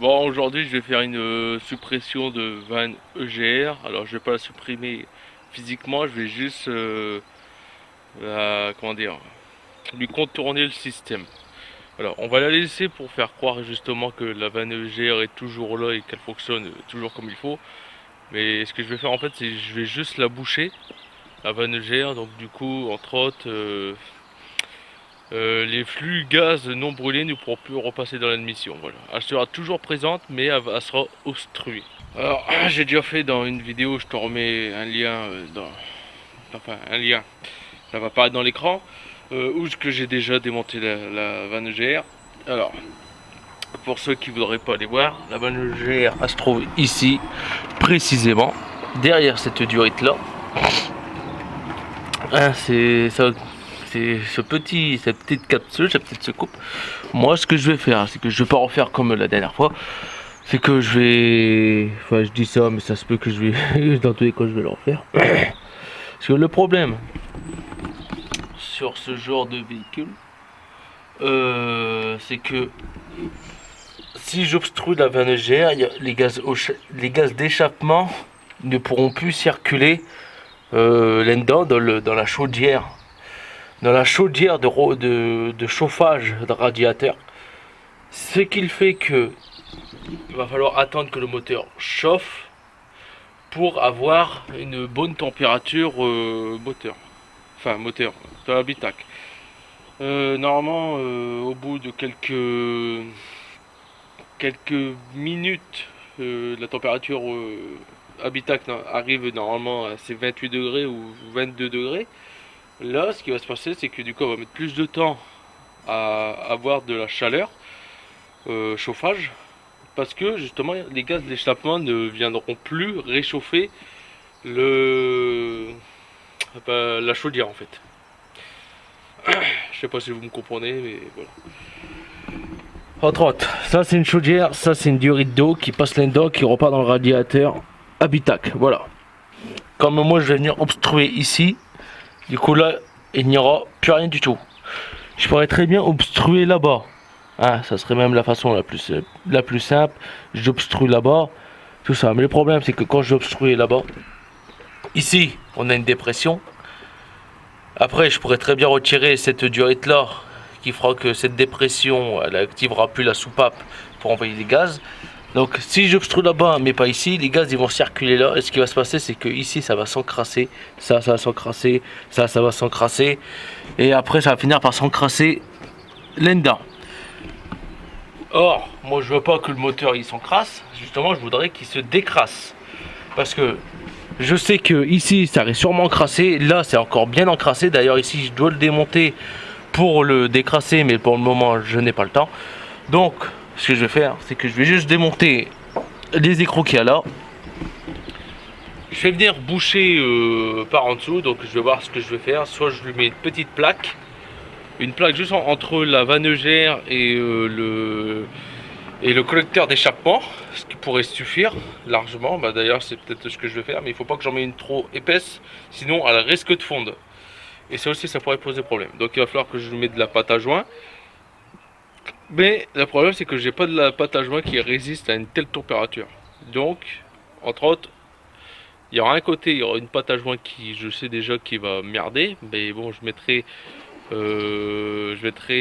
Bon, aujourd'hui je vais faire une suppression de vanne EGR. Alors je vais pas la supprimer physiquement, je vais juste comment dire, lui contourner le système. Alors on va la laisser pour faire croire justement que la vanne EGR est toujours là et qu'elle fonctionne toujours comme il faut. Mais ce que je vais faire en fait, c'est que je vais juste la boucher, la vanne EGR. Donc du coup, entre autres, les flux gaz non brûlés ne pourront plus repasser dans l'admission. Voilà. Elle sera toujours présente, mais elle sera obstruée. Alors, j'ai déjà fait dans une vidéo, je te remets un lien enfin un lien. Ça va apparaître dans l'écran. Où que j'ai déjà démonté la vanne EGR. Alors, pour ceux qui voudraient pas aller voir, la vanne EGR elle se trouve ici, précisément, derrière cette durite là. Hein, c'est ça. C'est cette petite capsule, cette petite secoupe. Moi, ce que je vais faire, c'est que je vais pas refaire comme la dernière fois. C'est que je vais, enfin, je dis ça, mais ça se peut que je vais, dans tous les cas, je vais le refaire. Parce que le problème sur ce genre de véhicule, c'est que si j'obstrue la vanne EGR, les gaz d'échappement ne pourront plus circuler là-dedans dans la chaudière. Dans la chaudière de chauffage de radiateur. Ce qui fait que il va falloir attendre que le moteur chauffe pour avoir une bonne température moteur. Enfin moteur, de l'habitacle. Normalement, au bout de quelques minutes, la température habitacle arrive normalement à ses 28 degrés ou 22 degrés. Là, ce qui va se passer, c'est que du coup, on va mettre plus de temps à avoir de la chaleur, chauffage, parce que justement, les gaz d'échappement ne viendront plus réchauffer la chaudière en fait. Je sais pas si vous me comprenez, mais voilà. Entre autres, ça c'est une chaudière, ça c'est une durite d'eau qui passe là-dedans, qui repart dans le radiateur habitacle. Voilà. Comme moi, je vais venir obstruer ici. Du coup là, il n'y aura plus rien du tout. Je pourrais très bien obstruer là-bas. Ah, ça serait même la façon la plus simple. J'obstrue là-bas, tout ça. Mais le problème, c'est que quand j'obstrue là-bas, ici, on a une dépression. Après, je pourrais très bien retirer cette durite-là, qui fera que cette dépression, elle activera plus la soupape pour envoyer les gaz. Donc si j'obstrue là-bas mais pas ici, les gaz ils vont circuler là et ce qui va se passer c'est que ici ça va s'encrasser, ça va s'encrasser, ça va s'encrasser et après ça va finir par s'encrasser là-dedans. Or, moi je veux pas que le moteur il s'encrasse, justement je voudrais qu'il se décrasse. Parce que je sais que ici ça aurait sûrement encrassé, là c'est encore bien encrassé, d'ailleurs ici je dois le démonter pour le décrasser mais pour le moment je n'ai pas le temps. Donc ce que je vais faire, c'est que je vais juste démonter les écrous qu'il y a là. Je vais venir boucher par en dessous, donc je vais voir ce que je vais faire. Soit je lui mets une plaque juste entre la vanne EGR et le collecteur d'échappement, ce qui pourrait suffire largement. Bah, d'ailleurs, c'est peut-être ce que je vais faire, mais il ne faut pas que j'en mette une trop épaisse, sinon elle risque de fondre. Et ça aussi, ça pourrait poser problème. Donc il va falloir que je lui mette de la pâte à joint. Mais le problème c'est que j'ai pas de la pâte à joint qui résiste à une telle température. Donc, entre autres, il y aura un côté, il y aura une pâte à joint qui, je sais déjà, qui va merder. Mais bon, je mettrai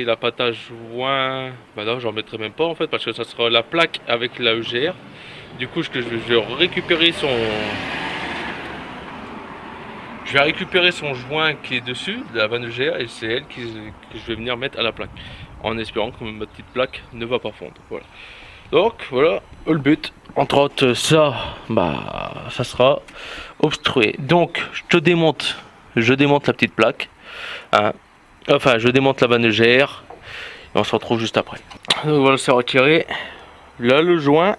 la pâte à joint. Bah non, j'en mettrai même pas en fait, parce que ça sera la plaque avec la EGR. Du coup, je vais récupérer son joint qui est dessus, de la vanne EGR, et c'est elle que je vais venir mettre à la plaque. En espérant que ma petite plaque ne va pas fondre. Voilà. Donc voilà le but. Entre autres, ça sera obstrué. Donc je démonte la petite plaque. Hein. Enfin, je démonte la vanne EGR. Et on se retrouve juste après. Donc voilà, c'est retiré. Là le joint.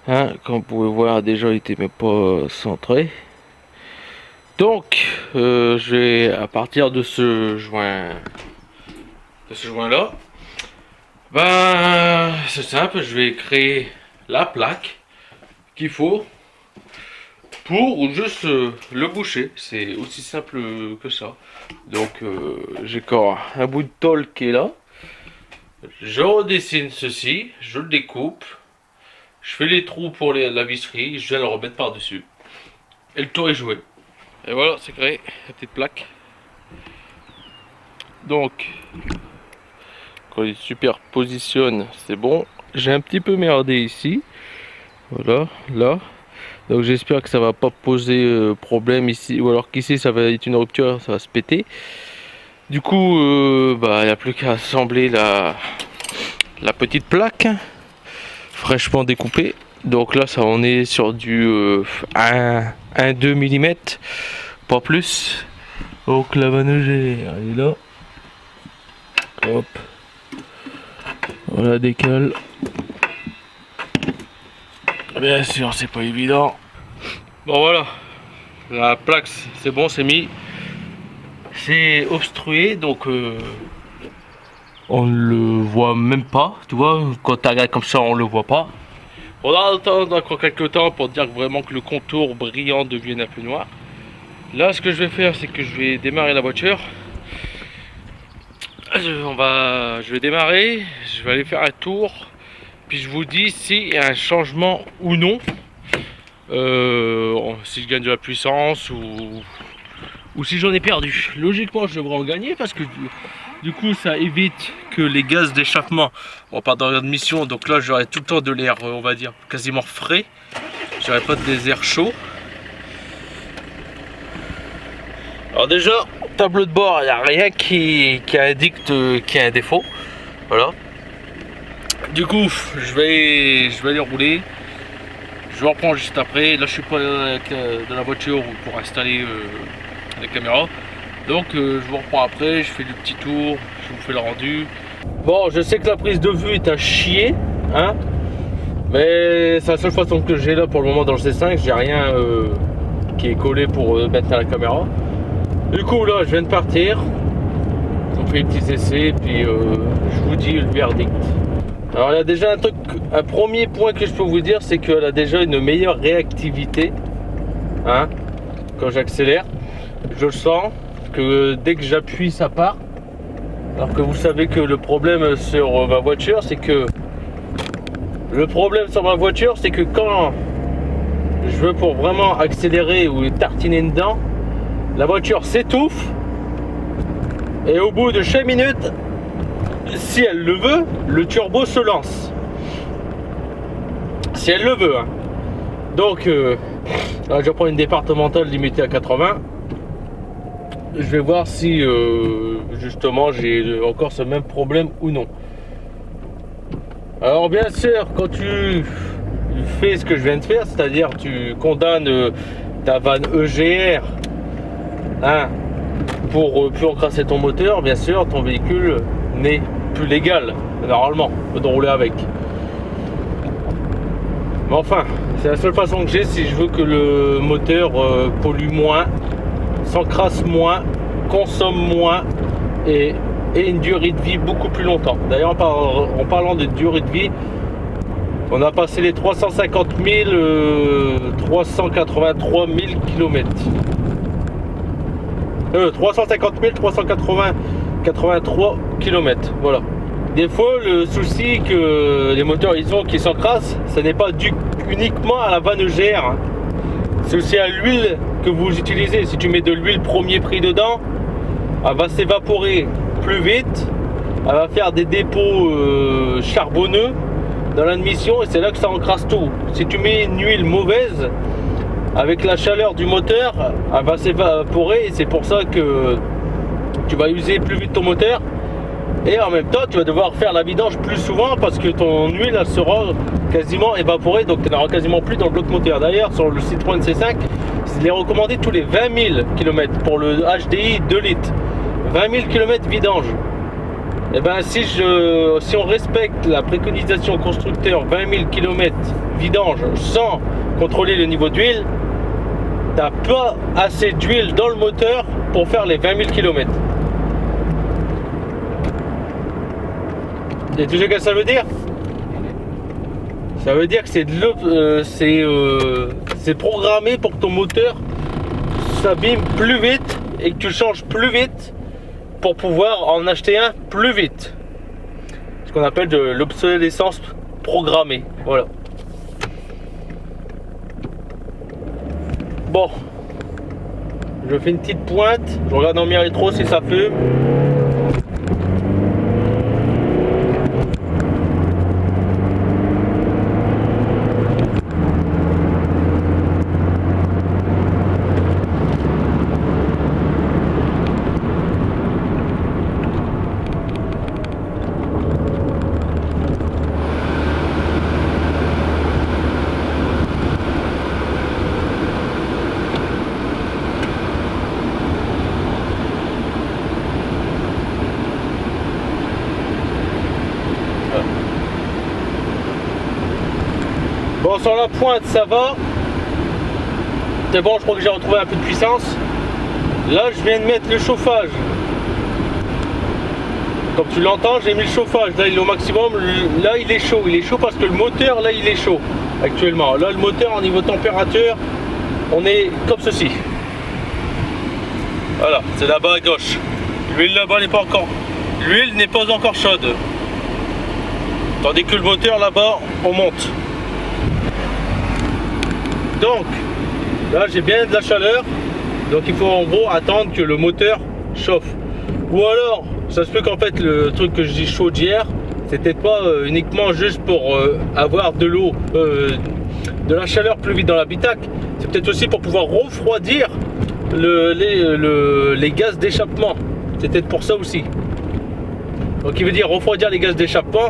Hein, comme vous pouvez voir, déjà il était même pas centré. Donc je vais à partir de ce joint là, ben c'est simple, je vais créer la plaque qu'il faut pour juste le boucher. C'est aussi simple que ça. Donc j'ai encore un bout de tôle qui est là, je redessine ceci, je le découpe, Je fais les trous pour la visserie, je viens le remettre par dessus. Et le tour est joué. Et voilà, c'est créé, la petite plaque. Donc, quand il superpositionne, c'est bon. J'ai un petit peu merdé ici. Voilà, là. Donc j'espère que ça va pas poser problème ici. Ou alors qu'ici ça va être une rupture, ça va se péter. Du coup, il n'y a plus qu'à assembler la petite plaque. Fraîchement découpée. Donc là, ça on est sur du 1-2 mm. Pas plus. Donc la manœuvre, elle est là. Hop. On la décale. Bien sûr, c'est pas évident. Bon voilà. La plaque, c'est bon, c'est mis. C'est obstrué, donc on le voit même pas. Tu vois, quand tu regardes comme ça, on le voit pas. On va attendre encore quelques temps pour dire vraiment que le contour brillant devienne un peu noir. Là, ce que je vais faire, c'est que je vais démarrer la voiture. Je vais démarrer, je vais aller faire un tour, puis je vous dis s'il y a un changement ou non, si je gagne de la puissance ou si j'en ai perdu. Logiquement, je devrais en gagner parce que du coup, ça évite que les gaz d'échappement, on part dans l'admission, donc là, j'aurai tout le temps de l'air, on va dire, quasiment frais. J'aurai pas des airs chauds. Alors déjà, tableau de bord, il n'y a rien qui indique qu'il y a un défaut. Voilà. Du coup, je vais aller rouler. Je vais reprendre juste après. Là, je suis pas dans la voiture pour installer la caméra. Donc, je vous reprends après. Je fais du petit tour. Je vous fais le rendu. Bon, je sais que la prise de vue est à chier, hein. Mais c'est la seule façon que j'ai là pour le moment dans le C5. J'ai rien qui est collé pour mettre à la caméra. Du coup là je viens de partir, on fait les petits essais puis je vous dis le verdict. Alors il y a déjà un premier point que je peux vous dire, c'est qu'elle a déjà une meilleure réactivité, hein, quand j'accélère. Je le sens que dès que j'appuie ça part. Alors que vous savez que le problème sur ma voiture c'est que quand je veux pour vraiment accélérer ou tartiner dedans, la voiture s'étouffe et au bout de 5 minutes, si elle le veut, le turbo se lance. Si elle le veut, hein. Donc là, je prends une départementale limitée à 80. Je vais voir si justement j'ai encore ce même problème ou non. Alors bien sûr, quand tu fais ce que je viens de faire, c'est-à-dire tu condamnes ta vanne EGR, hein, pour plus encrasser ton moteur, bien sûr, ton véhicule n'est plus légal, normalement, de rouler avec. Mais enfin, c'est la seule façon que j'ai si je veux que le moteur pollue moins, s'encrasse moins, consomme moins et ait une durée de vie beaucoup plus longtemps. D'ailleurs, en parlant de durée de vie, on a passé les 383 000 km. 350 383 km, voilà. Des fois, le souci que les moteurs ils ont qui s'encrassent, ce n'est pas dû uniquement à la vanne EGR, hein. C'est aussi à l'huile que vous utilisez. Si tu mets de l'huile premier prix dedans, elle va s'évaporer plus vite, elle va faire des dépôts charbonneux dans l'admission et c'est là que ça encrasse tout. Si tu mets une huile mauvaise, avec la chaleur du moteur, elle va s'évaporer et c'est pour ça que tu vas user plus vite ton moteur et en même temps tu vas devoir faire la vidange plus souvent parce que ton huile elle sera quasiment évaporée, donc tu n'auras quasiment plus dans le bloc moteur. D'ailleurs sur le Citroën C5, il est recommandé tous les 20 000 km pour le HDI 2 litres, 20 000 km vidange. Et ben si on respecte la préconisation constructeur 20 000 km vidange sans contrôler le niveau d'huile, t'as pas assez d'huile dans le moteur pour faire les 20 000 km. Et tu sais ce que ça veut dire? Ça veut dire que c'est programmé pour que ton moteur s'abîme plus vite et que tu changes plus vite pour pouvoir en acheter un plus vite. Ce qu'on appelle de l'obsolescence programmée. Voilà. bon, je fais une petite pointe, je regarde dans mes rétro si ça fume. Bon, sur la pointe ça va. C'est bon, je crois que j'ai retrouvé un peu de puissance. Là je viens de mettre le chauffage. Comme tu l'entends, j'ai mis le chauffage. Là il est au maximum. Là il est chaud. Il est chaud parce que le moteur là il est chaud actuellement. Là le moteur au niveau température, on est comme ceci. Voilà, c'est là-bas à gauche. L'huile là-bas n'est pas encore. L'huile n'est pas encore chaude. Tandis que le moteur là-bas, on monte. Donc là j'ai bien de la chaleur, donc il faut en gros attendre que le moteur chauffe. Ou alors ça se peut qu'en fait le truc que je dis chaudière, c'était pas uniquement juste pour avoir de l'eau, de la chaleur plus vite dans l'habitacle, c'est peut-être aussi pour pouvoir refroidir les gaz d'échappement. C'est peut-être pour ça aussi. Donc il veut dire refroidir les gaz d'échappement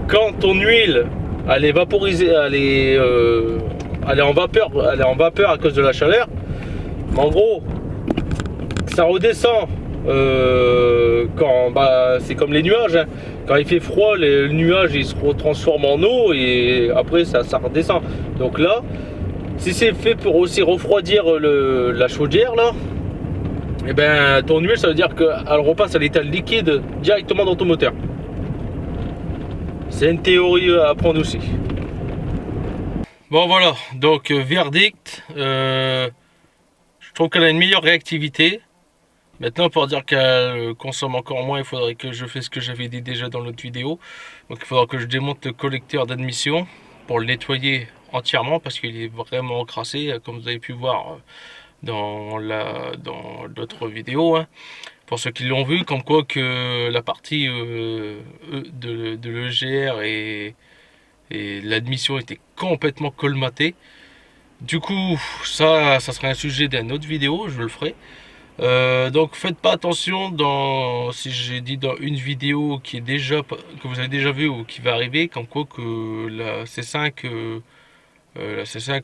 quand ton huile elle est vaporisée, elle est en vapeur à cause de la chaleur. En gros, ça redescend quand c'est comme les nuages. Hein. Quand il fait froid, le nuage il se transforme en eau et après ça redescend. Donc là, si c'est fait pour aussi refroidir la chaudière là, et ben ton huile ça veut dire qu'elle repasse à l'état liquide directement dans ton moteur. C'est une théorie à apprendre aussi. Bon voilà, donc verdict, je trouve qu'elle a une meilleure réactivité. Maintenant pour dire qu'elle consomme encore moins, il faudrait que je fasse ce que j'avais dit déjà dans l'autre vidéo. Donc il faudra que je démonte le collecteur d'admission pour le nettoyer entièrement parce qu'il est vraiment encrassé, comme vous avez pu voir dans d'autres vidéos. Hein. Pour ceux qui l'ont vu, comme quoi que la partie de l'EGR et l'admission était complètement colmatée. Du coup, ça serait un sujet d'une autre vidéo, je le ferai. Donc faites pas attention si j'ai dit dans une vidéo que vous avez déjà vu ou qui va arriver, comme quoi que la C5 que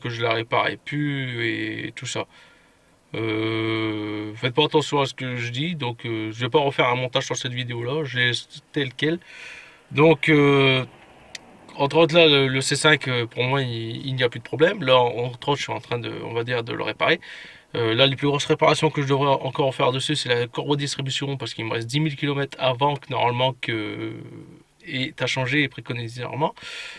je la réparais plus et tout ça. Faites pas attention à ce que je dis, donc je vais pas refaire un montage sur cette vidéo là, j'ai tel quel. Donc entre autres là le C5 pour moi il n'y a plus de problème. Là entre autres je suis en train de, on va dire, de le réparer. Là les plus grosses réparations que je devrais encore faire dessus c'est la courroie de distribution parce qu'il me reste 10 000 km avant que normalement est à changer et préconisé normalement.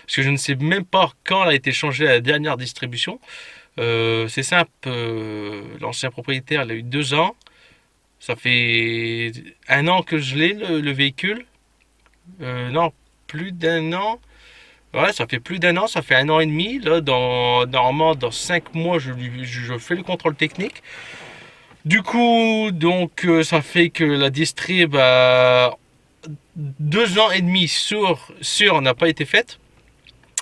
Parce que je ne sais même pas quand elle a été changée à la dernière distribution. C'est simple, l'ancien propriétaire il a eu 2 ans. Ça fait 1 an que je l'ai le véhicule. Non, plus d'1 an. Ouais, ça fait plus d'1 an, ça fait 1 an et demi. Là, normalement, dans 5 mois, je fais le contrôle technique. Du coup, donc, ça fait que la distrib a 2 ans et demi sur n'a pas été faite.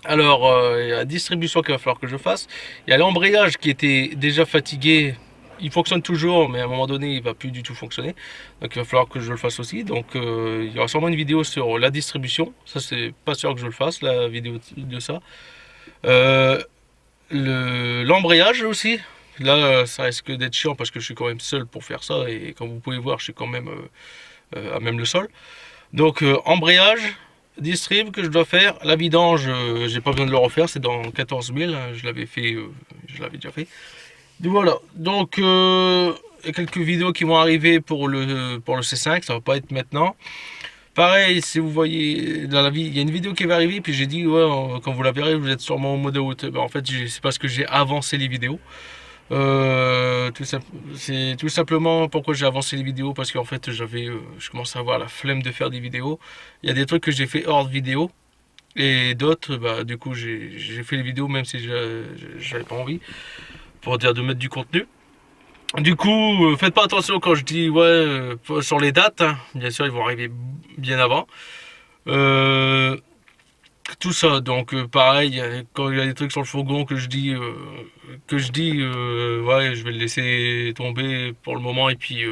Alors, il y a la distribution qu'il va falloir que je fasse. Il y a l'embrayage qui était déjà fatigué. Il fonctionne toujours, mais à un moment donné, il va plus du tout fonctionner. Donc, il va falloir que je le fasse aussi. Donc, il y aura sûrement une vidéo sur la distribution. Ça, c'est pas sûr que je le fasse, la vidéo de ça. L'embrayage aussi. Là, ça risque d'être chiant parce que je suis quand même seul pour faire ça. Et comme vous pouvez voir, je suis quand même à même le sol. Donc, embrayage, distrib que je dois faire. La vidange, j'ai pas besoin de le refaire. C'est dans 14 000. Hein, je l'avais déjà fait. Donc voilà, donc il y a quelques vidéos qui vont arriver pour le C5, ça va pas être maintenant. Pareil, si vous voyez dans la vie, il y a une vidéo qui va arriver, puis j'ai dit ouais, quand vous la verrez, vous êtes sûrement au mode haute. Ben, en fait, c'est parce que j'ai avancé les vidéos. C'est tout simplement pourquoi j'ai avancé les vidéos, parce qu'en fait je commence à avoir la flemme de faire des vidéos. Il y a des trucs que j'ai fait hors de vidéo, et d'autres, bah, du coup j'ai fait les vidéos même si j'avais pas envie. pour dire de mettre du contenu. Du coup, faites pas attention quand je dis ouais sur les dates, hein. Bien sûr ils vont arriver bien avant. Tout ça, donc pareil, quand il y a des trucs sur le fourgon que je dis ouais je vais le laisser tomber pour le moment et puis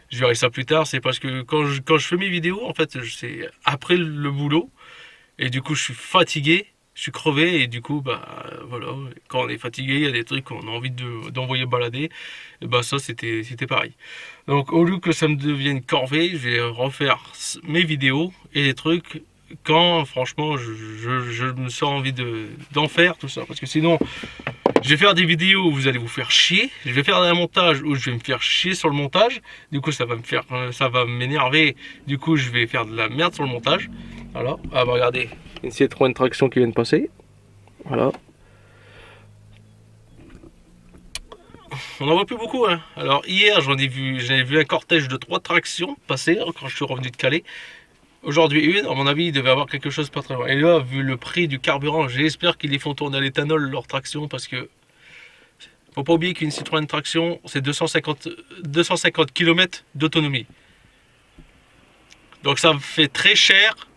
je verrai ça plus tard, c'est parce que quand je fais mes vidéos, en fait c'est après le boulot et du coup je suis fatigué, je suis crevé et du coup bah voilà, quand on est fatigué il y a des trucs qu'on a envie d'envoyer balader et bah ça c'était pareil. Donc au lieu que ça me devienne corvée, je vais refaire mes vidéos et les trucs quand franchement je me sens envie d'en faire tout ça, parce que sinon je vais faire des vidéos où vous allez vous faire chier, je vais faire un montage où je vais me faire chier sur le montage, du coup ça va m'énerver, du coup je vais faire de la merde sur le montage. Voilà, ah bah regardez, une Citroën traction qui vient de passer, voilà. On n'en voit plus beaucoup, hein. Alors hier j'avais vu un cortège de 3 tractions passer quand je suis revenu de Calais. Aujourd'hui une, à mon avis, il devait avoir quelque chose pas très loin. Et là, vu le prix du carburant, j'espère qu'ils les font tourner à l'éthanol, leur traction, parce que faut pas oublier qu'une Citroën traction, c'est 250 km d'autonomie. Donc ça fait très cher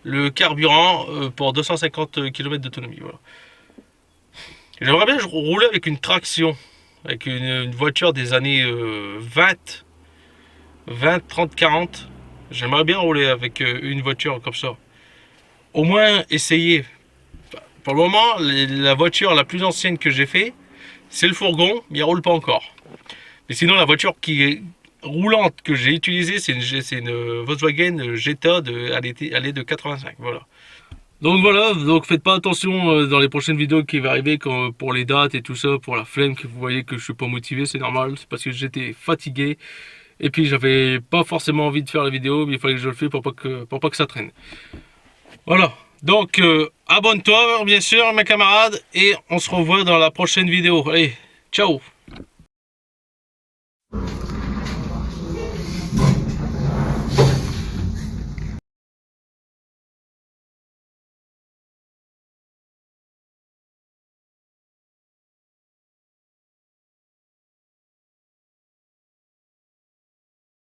le carburant pour 250 km d'autonomie. Voilà. J'aimerais bien rouler avec une traction, avec une voiture des années 20, 30, 40. J'aimerais bien rouler avec une voiture comme ça. Au moins essayer. Pour le moment, la voiture la plus ancienne que j'ai fait, c'est le fourgon, mais il roule pas encore. Mais sinon, la voiture qui est roulante que j'ai utilisée, c'est une Volkswagen Jetta, elle est de 85. Voilà. Donc voilà, donc faites pas attention dans les prochaines vidéos qui vont arriver pour les dates et tout ça, pour la flemme que vous voyez que je suis pas motivé, c'est normal, c'est parce que j'étais fatigué. Et puis j'avais pas forcément envie de faire la vidéo, mais il fallait que je le fasse pour pas que ça traîne. Voilà, donc abonne-toi bien sûr mes camarades, et on se revoit dans la prochaine vidéo. Allez, ciao!